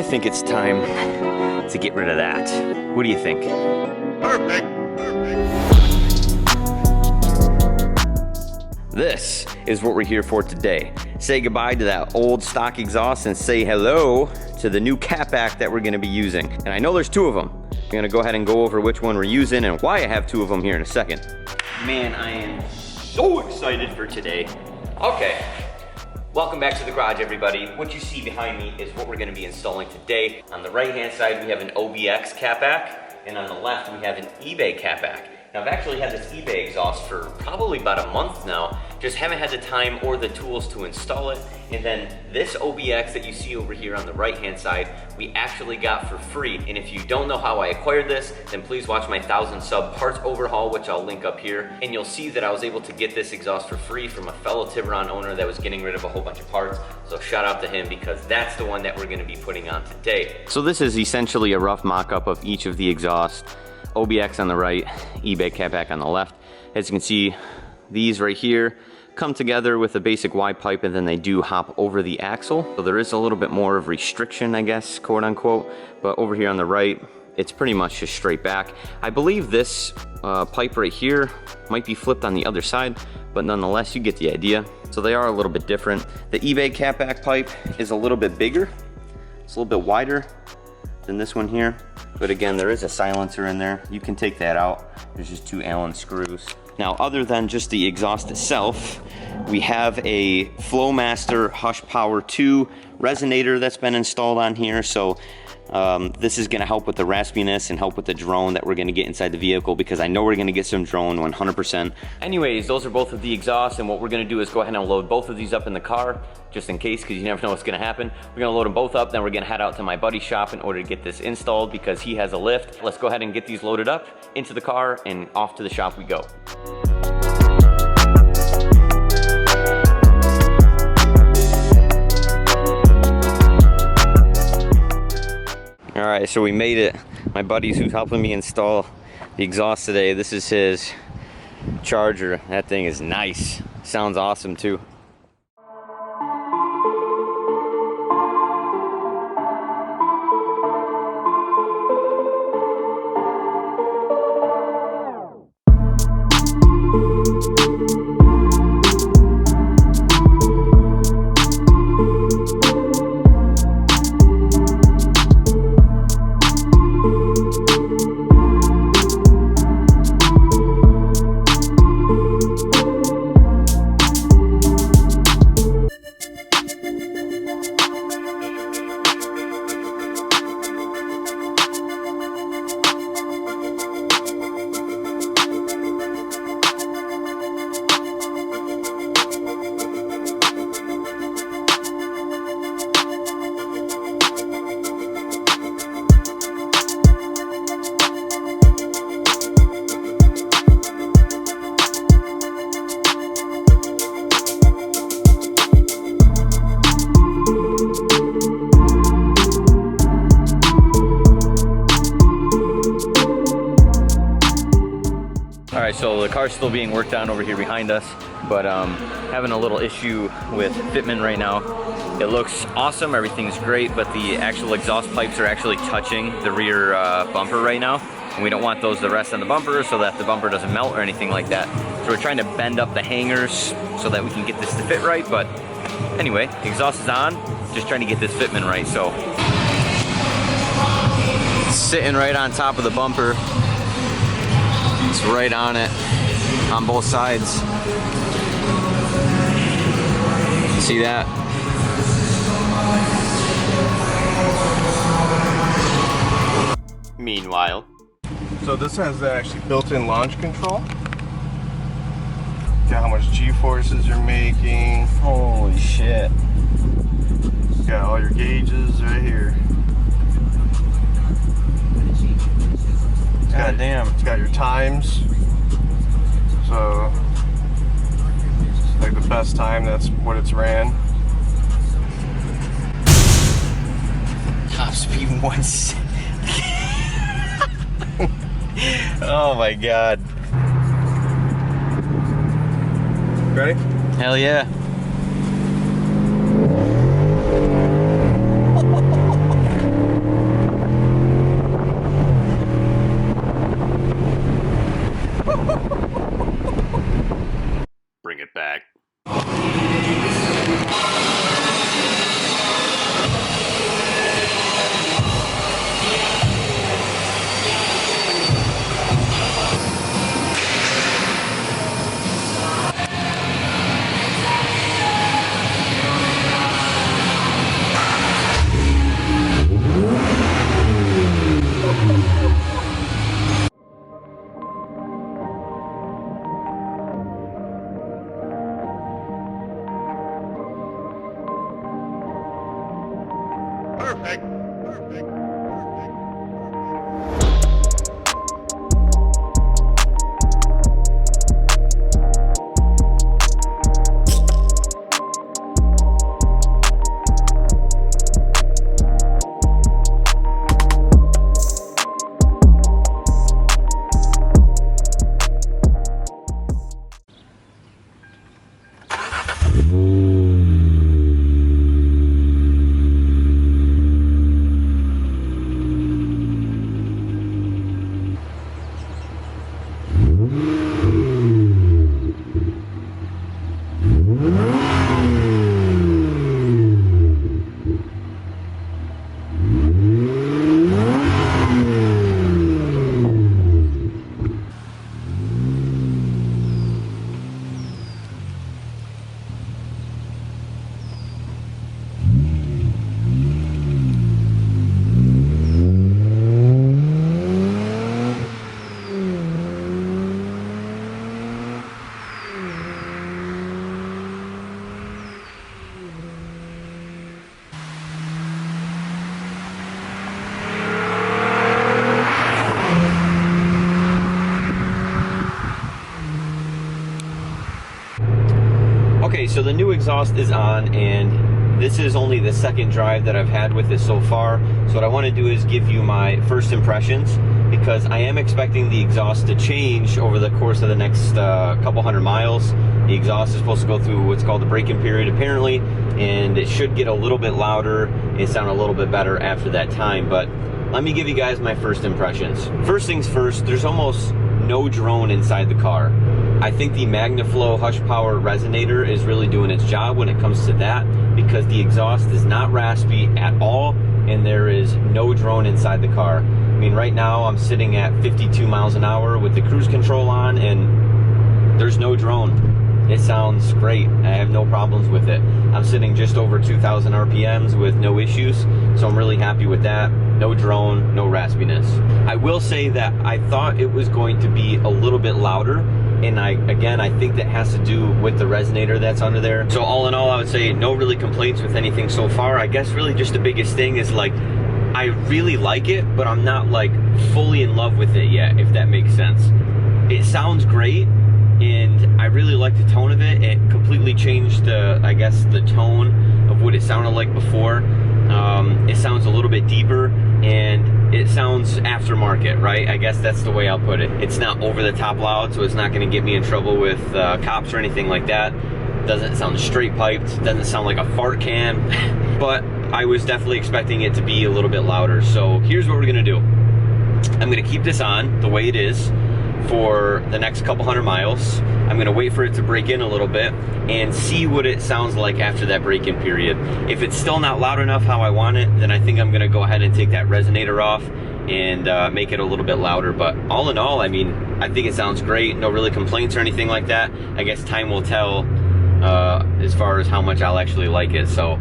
think it's time to get rid of that. What do you think? Perfect. This is what we're here for today. Say goodbye to that old stock exhaust and say hello to the new catback that we're gonna be using. And I know there's two of them. I'm gonna go ahead and go over which one we're using and why I have two of them here in a second. Man, I am so excited for today. Okay, welcome back to the garage, everybody. What you see behind me is what we're gonna be installing today. On the right-hand side, we have an OBX catback, and on the left, we have an eBay catback. Now, I've actually had this eBay exhaust for probably about a month now, just haven't had the time or the tools to install it. And then this OBX that you see over here on the right-hand side, we actually got for free. And if you don't know how I acquired this, then please watch my 1,000 sub parts overhaul, which I'll link up here. And you'll see that I was able to get this exhaust for free from a fellow Tiburon owner that was getting rid of a whole bunch of parts. So shout out to him because that's the one that we're gonna be putting on today. So this is essentially a rough mock-up of each of the exhausts. OBX on the right, eBay catback on the left. As you can see, these right here come together with a basic Y pipe, and then they do hop over the axle. So there is a little bit more of restriction, I guess, quote unquote. But over here on the right, it's pretty much just straight back. I believe this pipe right here might be flipped on the other side, but nonetheless, you get the idea. So they are a little bit different. The eBay catback pipe is a little bit bigger. It's a little bit wider than this one here. But again, there is a silencer in there. You can take that out. There's just 2 Allen screws. Now, other than just the exhaust itself, we have a Flowmaster Hush Power 2 resonator that's been installed on here. So this is gonna help with the raspiness and help with the drone that we're gonna get inside the vehicle, because I know we're gonna get some drone 100%. Anyways, those are both of the exhausts, and what we're gonna do is go ahead and load both of these up in the car, just in case, because you never know what's gonna happen. We're gonna load them both up, then we're gonna head out to my buddy's shop in order to get this installed because he has a lift. Let's go ahead and get these loaded up into the car and off to the shop we go. All right, so we made it. My buddy's who's helping me install the exhaust today. This is his Charger. That thing is nice. Sounds awesome too. All right, so the car's still being worked on over here behind us, but having a little issue with fitment right now. It looks awesome, everything's great, but the actual exhaust pipes are actually touching the rear bumper right now. And we don't want those to rest on the bumper so that the bumper doesn't melt or anything like that. So we're trying to bend up the hangers so that we can get this to fit right. But anyway, the exhaust is on, just trying to get this fitment right. So it's sitting right on top of the bumper. It's right on it, on both sides. See that? Meanwhile. So this has actually built-in launch control. Got how much G-forces you're making. Holy shit. Got all your gauges right here. God damn. It's got your times. So, like the best time, that's what it's ran. Top speed 160. Oh my god. Ready? Hell yeah. bring it back. Perfect. Perfect. Okay, so the new exhaust is on, and this is only the second drive that I've had with it so far. So what I want to do is give you my first impressions, because I am expecting the exhaust to change over the course of the next couple hundred miles. The exhaust is supposed to go through what's called the break-in period apparently, and it should get a little bit louder and sound a little bit better after that time. But let me give you guys my first impressions. First things first, there's almost no drone inside the car. I think the MagnaFlow Hush Power resonator is really doing its job when it comes to that, because the exhaust is not raspy at all, and there is no drone inside the car. I mean, right now I'm sitting at 52 miles an hour with the cruise control on, and there's no drone. It sounds great. I have no problems with it. I'm sitting just over 2,000 RPMs with no issues, so I'm really happy with that. No drone, no raspiness. I will say that I thought it was going to be a little bit louder, and I think that has to do with the resonator that's under there. So all in all, I would say no really complaints with anything so far. I guess really just the biggest thing is, like, I really like it, but I'm not like fully in love with it yet, if that makes sense. It sounds great, and I really like the tone of it. It completely changed I guess the tone of what it sounded like before. It sounds a little bit deeper, and it sounds aftermarket, right? I guess that's the way I'll put it. It's not over the top loud, so it's not going to get me in trouble with cops or anything like that. Doesn't sound straight piped, doesn't sound like a fart can, but I was definitely expecting it to be a little bit louder. So here's what we're gonna do. I'm gonna keep this on the way it is for the next couple hundred miles. I'm gonna wait for it to break in a little bit and see what it sounds like after that break-in period. If it's still not loud enough how I want it, then I think I'm gonna go ahead and take that resonator off and make it a little bit louder. But all in all, I mean, I think it sounds great. No really complaints or anything like that. I guess time will tell as far as how much I'll actually like it. So